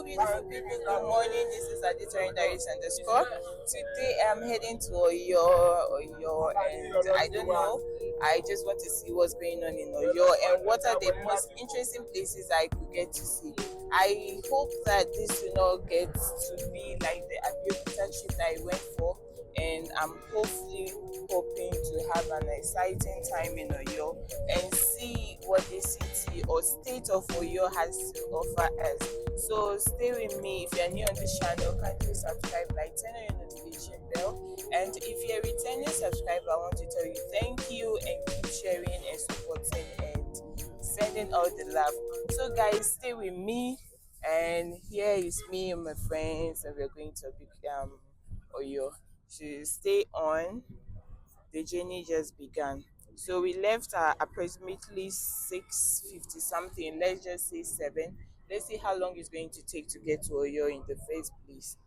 beautiful people. Good morning. This is Aditorin Diaries underscore. Today I'm heading to Oyo, and I don't know. I just want to see what's going on in Oyo and what are the most interesting places I could get to see. I hope that this will not get to be like the Abeokuta trip that I went for, and I'm hoping to have an exciting time in Oyo and see what the city or state of Oyo has to offer us. So stay with me. If you're new on this channel, kindly subscribe, like, turn on your notification bell. And if you're a returning subscriber, I want to tell you thank you and keep sharing and supporting and sending all the love. So guys, stay with me. And here is me and my friends, and we're going to be Oyo. So stay on. The journey just began. So we left at approximately 6:50 something. Let's just say 7. Let's see how long it's going to take to get to Oyo in the first place.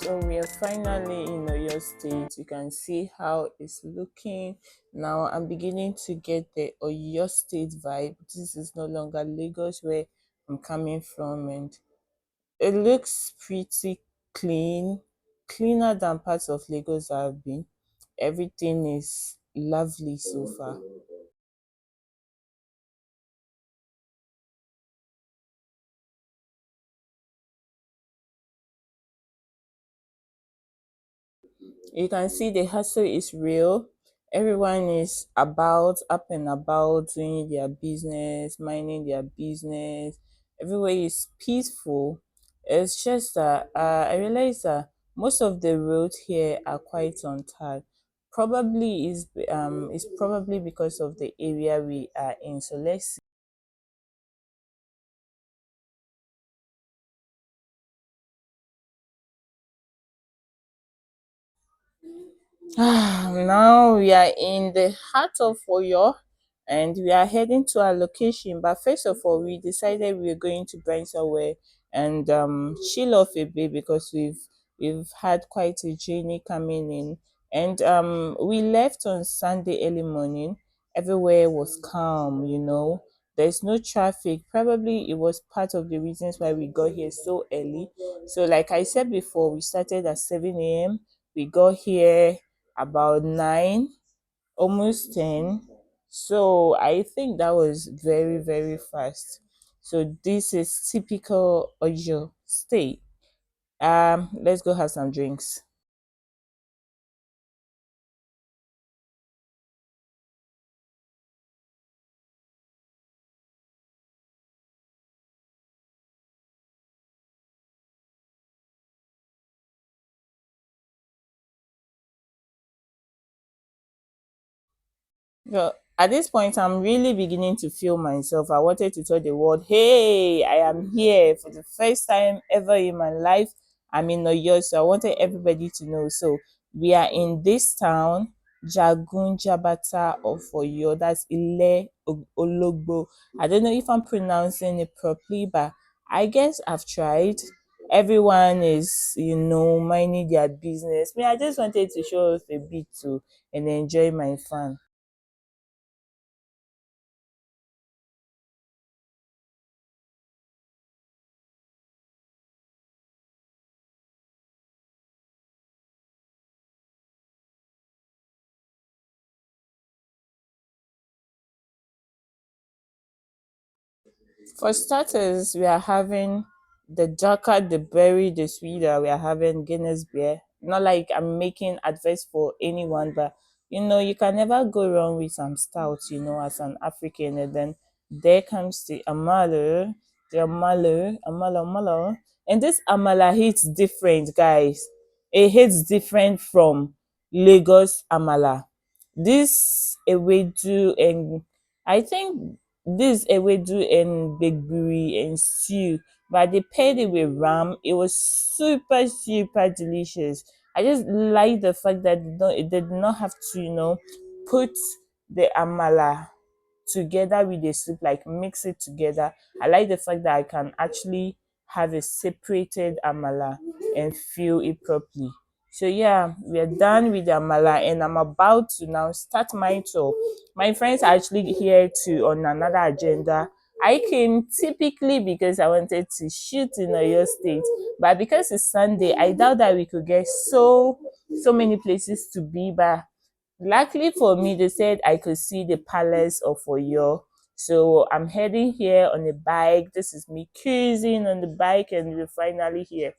So we are finally in Oyo State. You can see how it's looking. Now I'm beginning to get the Oyo State vibe. This is no longer Lagos where I'm coming from, and it looks pretty clean, cleaner than parts of Lagos I've been. Everything is lovely so far. You can see the hustle is real. Everyone is about, up and about, doing their business, minding their business. Everywhere is peaceful. It's just that I realize that most of the roads here are quite untarred. Probably is probably because of the area we are in. So let's now we are in the heart of Oyo and we are heading to our location. But first of all, we decided we were going to branch somewhere and chill off a bit because we've had quite a journey coming in. And we left on Sunday early morning. Everywhere was calm, you know. There's no traffic. Probably it was part of the reasons why we got here so early. So, like I said before, we started at 7 a.m. We got here about 9, almost 10. So I think that was very, very fast. So this is typical Oyo State. Let's go have some drinks. Well, at this point, I'm really beginning to feel myself. I wanted to tell the world, hey, I am here for the first time ever in my life. I'm in Oyo, so I wanted everybody to know. So we are in this town, Jagun Jabata of Oyo. That's Ologbo. I don't know if I'm pronouncing it properly, but I guess I've tried. Everyone is, minding their business. Me, I just wanted to show off a bit too and enjoy my fun. For starters, we are having the darker, the berry, the sweeter. We are having Guinness beer. Not like I'm making advice for anyone, but you can never go wrong with some stout, as an African. And then there comes the amala. And this amala hits different, guys. It hits different from Lagos amala. This ewedu and I think this ewedu and gbegiri and stew, but they paired it with ram. It was super, super delicious. I just like the fact that they did not have to, put the amala together with the soup, like mix it together. I like the fact that I can actually have a separated amala and feel it properly. So yeah, we are done with the amala and I'm about to now start my tour. My friends are actually here too on another agenda. I came typically because I wanted to shoot in Oyo State, but because it's Sunday, I doubt that we could get so many places to be. But luckily for me, they said I could see the palace of Oyo. So I'm heading here on a bike. This is me cruising on the bike, and we're finally here.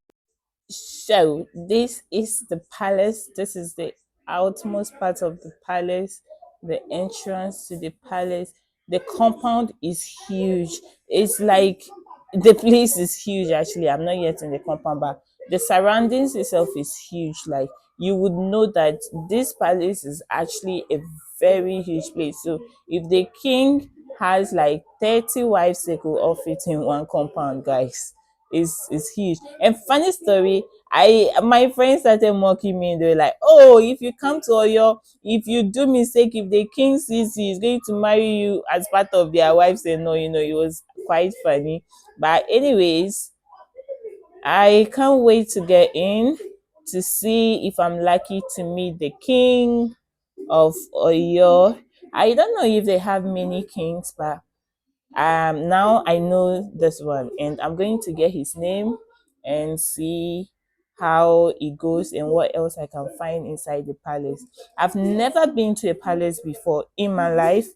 So this is the palace. This is the outmost part of the palace, the entrance to the palace. The compound is huge. It's like the place is huge actually. I'm not yet in the compound, but the surroundings itself is huge. Like you would know that this palace is actually a very huge place. So if the king has like 30 wives, they could all fit in one compound, guys. Is huge. And funny story, I my friends started mocking me. They were like, "Oh, if you come to Oyo, if you do mistake, if the king sees you, he's going to marry you as part of their wives." And no, it was quite funny. But anyways, I can't wait to get in. to see if I'm lucky to meet the king of Oyo. I don't know if they have many kings, but now I know this one, and I'm going to get his name and see how it goes and what else I can find inside the palace. I've never been to a palace before in my life,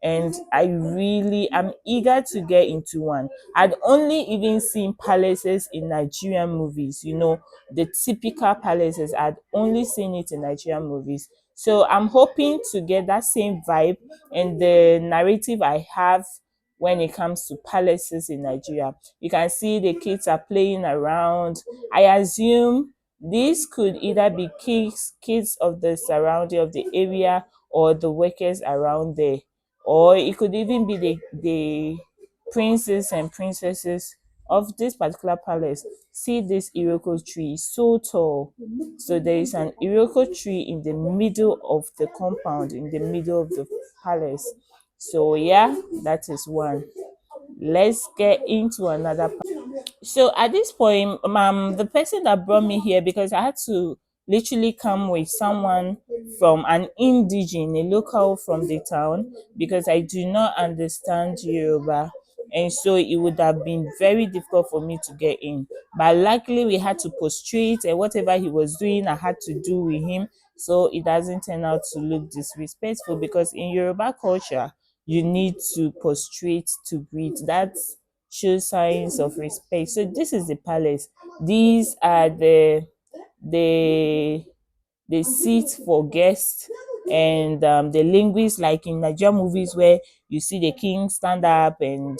and I really am eager to get into one. I'd only even seen palaces in Nigerian movies, the typical palaces. I'd only seen it in Nigerian movies. So I'm hoping to get that same vibe and the narrative I have when it comes to palaces in Nigeria. You can see the kids are playing around. I assume these could either be kids of the surrounding of the area or the workers around there, or it could even be the princes and princesses of this particular palace. See this iroko tree, so tall. So there is an iroko tree in the middle of the compound, in the middle of the palace. So yeah, that is one. Let's get into another. So at this point, the person that brought me here, because I had to literally come with someone from an indigene, a local from the town, because I do not understand Yoruba. And so it would have been very difficult for me to get in. But luckily, we had to prostrate, and whatever he was doing, I had to do with him. So it doesn't turn out to look disrespectful, because in Yoruba culture, you need to prostrate to greet. That's show signs of respect. So this is the palace. These are the the seats for guests, and the linguists, like in Nigerian movies where you see the king stand up and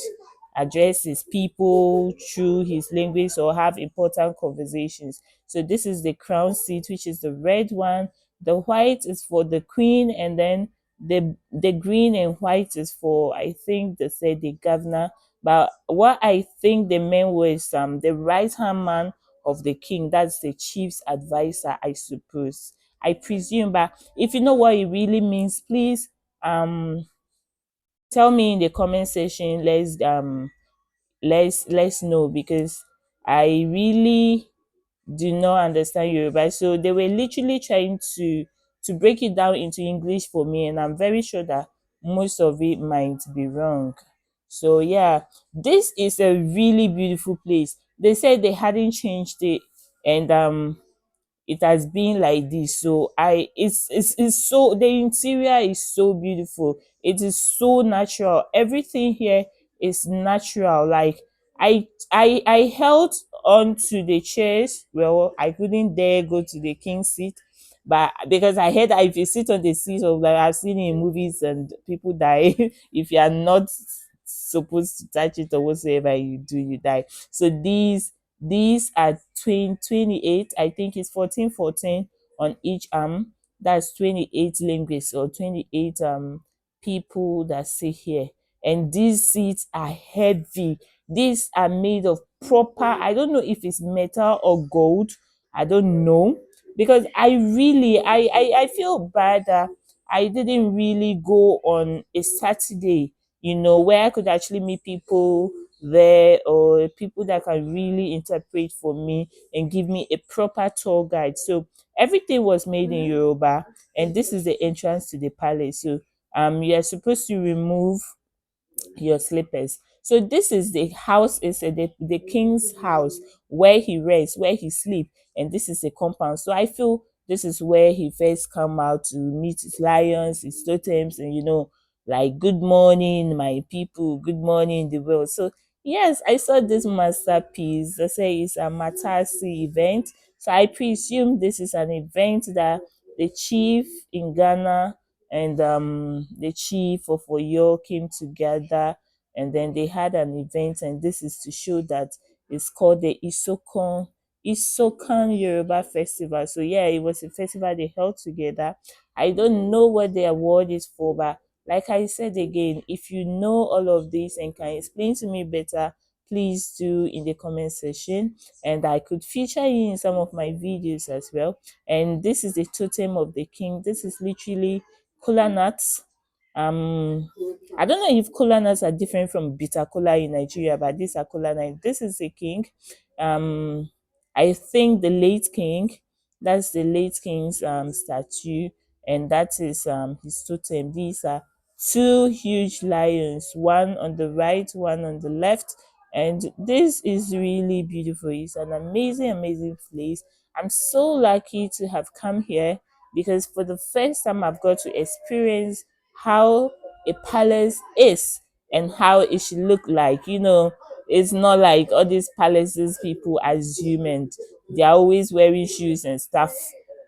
address his people through his linguists or have important conversations. So this is the crown seat, which is the red one. The white is for the queen, and then the green and white is for, I think they said, the governor. But what I think they meant was the right hand man of the king. That's the chief's advisor, I suppose. I presume. But if you know what it really means, please tell me in the comment section. Let's know, because I really do not understand Yoruba. So they were literally trying to break it down into English for me, and I'm very sure that most of it might be wrong. So yeah, this is a really beautiful place. They said they hadn't changed it, and it has been like this. So it's so, the interior is so beautiful. It is so natural. Everything here is natural. Like I held on to the chairs. Well, I couldn't dare go to the king seat, but because I heard that if you sit on the seat, of like I've seen in movies, and people die if you are not supposed to touch it, or whatsoever you do, you die. So these are 28, I think it's 14, 14 on each arm. That's 28 linguists, or 28 people that sit here. And these seats are heavy. These are made of proper, I don't know if it's metal or gold. I don't know. Because I really I feel bad that I didn't really go on a Saturday, where I could actually meet people there, or people that can really interpret for me and give me a proper tour guide. So everything was made in Yoruba, and this is the entrance to the palace. So you are supposed to remove your slippers. So this is the house, is the king's house, where he rests, where he sleep, and this is the compound. So I feel this is where he first come out to meet his lions, his totems, and like, good morning, my people, good morning, the world. So yes, I saw this masterpiece. I say it's a Matasi event. So I presume this is an event that the chief in Ghana and the chief of Oyo came together, and then they had an event, and this is to show that it's called the Isokan Yoruba Festival. So yeah, it was a festival they held together. I don't know what the award is for, but like I said again, if you know all of this and can explain to me better, please do in the comment section, and I could feature you in some of my videos as well. And this is the totem of the king. This is literally kola nuts. I don't know if kola nuts are different from bitter kola in Nigeria, but these are kola nuts. This is the king. I think the late king. That's the late king's statue, and that is his totem. These are two huge lions, one on the right, one on the left, and this is really beautiful. It's an amazing, amazing place. I'm so lucky to have come here because for the first time I've got to experience how a palace is and how it should look like. It's not like all these palaces people assume, and they're always wearing shoes and stuff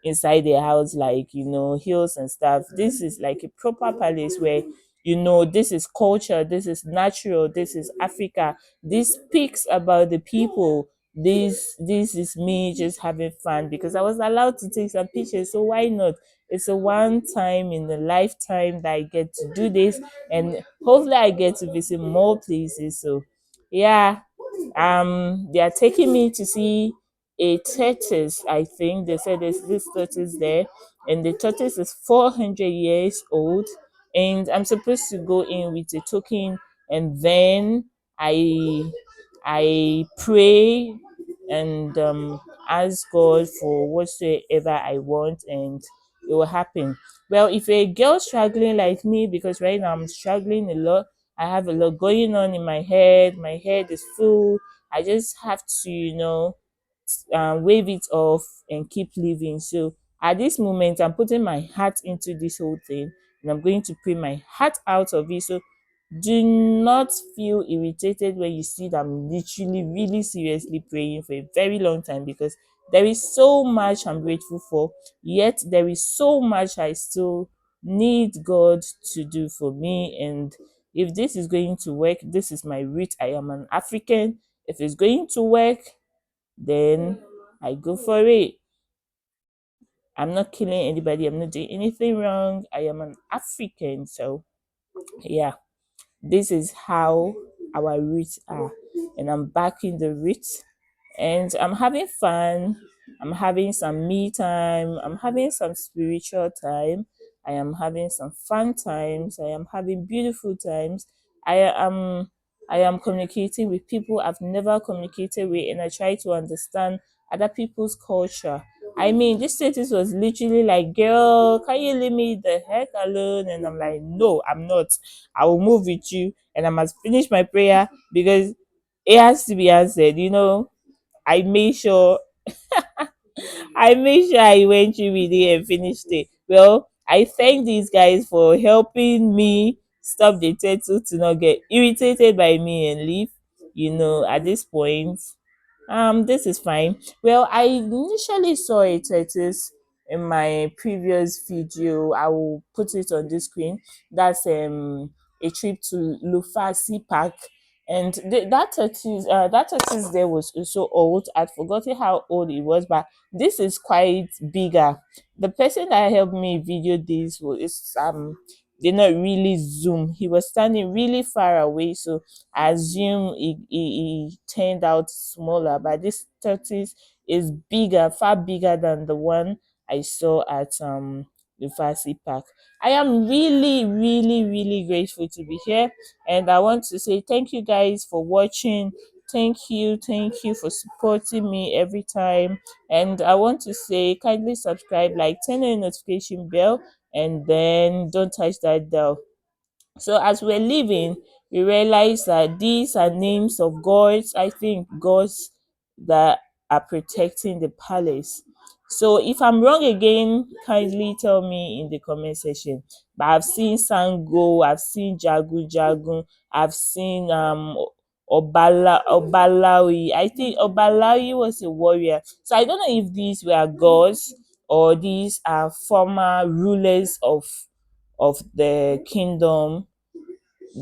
inside their house, like heels and stuff. This is like a proper palace where this is culture, this is natural, this is Africa. This speaks about the people. This is me just having fun because I was allowed to take some pictures, so why not? It's a one time in a lifetime that I get to do this, and hopefully I get to visit more places. So yeah, they are taking me to see a tortoise. I think they said there's this tortoise there, and the tortoise is 400 years old. And I'm supposed to go in with a token, and then I pray and ask God for whatsoever I want, and it will happen. Well, if you're a girl struggling like me, because right now I'm struggling a lot, I have a lot going on in my head. My head is full. I just have to, wave it off and keep living. So at this moment, I'm putting my heart into this whole thing, and I'm going to pray my heart out of it. So do not feel irritated when you see that I'm literally really seriously praying for a very long time, because there is so much I'm grateful for, yet there is so much I still need God to do for me. And if this is going to work, this is my root. I am an African. If it's going to work, then I go for it. I'm not killing anybody. I'm not doing anything wrong. I am an African. So, yeah, this is how our roots are. And I'm back in the roots, and I'm having fun. I'm having some me time. I'm having some spiritual time. I am having some fun times. I am having beautiful times. I am I am communicating with people I've never communicated with, and I try to understand other people's culture. I mean, this status was literally like, girl, can you leave me the heck alone? And I'm like, no, I'm not. I will move with you, and I must finish my prayer because it has to be answered. I made sure I went through with it and finished it. Well, I thank these guys for helping me stop the turtle to not get irritated by me and leave. At this point, this is fine. Well, I initially saw a tortoise in my previous video. I will put it on the screen. That's a trip to Lufasi Park, and that tortoise there was also old. I'd forgotten how old it was, but this is quite bigger. The person that helped me video this was did not really zoom. He was standing really far away, so I assume he turned out smaller. But this tortoise is bigger, far bigger than the one I saw at the Farsi Park. I am really, really, really grateful to be here, and I want to say thank you guys for watching. Thank you for supporting me every time. And I want to say kindly subscribe, like turn on the notification bell, and then don't touch that bell. So as we're leaving, we realize that these are names of gods, I think gods that are protecting the palace. So if I'm wrong again, kindly tell me in the comment section. But I've seen Sango, I've seen Jagu Jagun, I've seen Obalawi. I think Obalawi was a warrior. So I don't know if these were gods or these are former rulers of the kingdom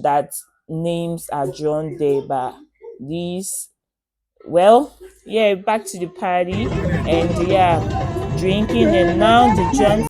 that names are drawn there. But these, well, yeah, back to the party, and yeah, drinking, and now the drums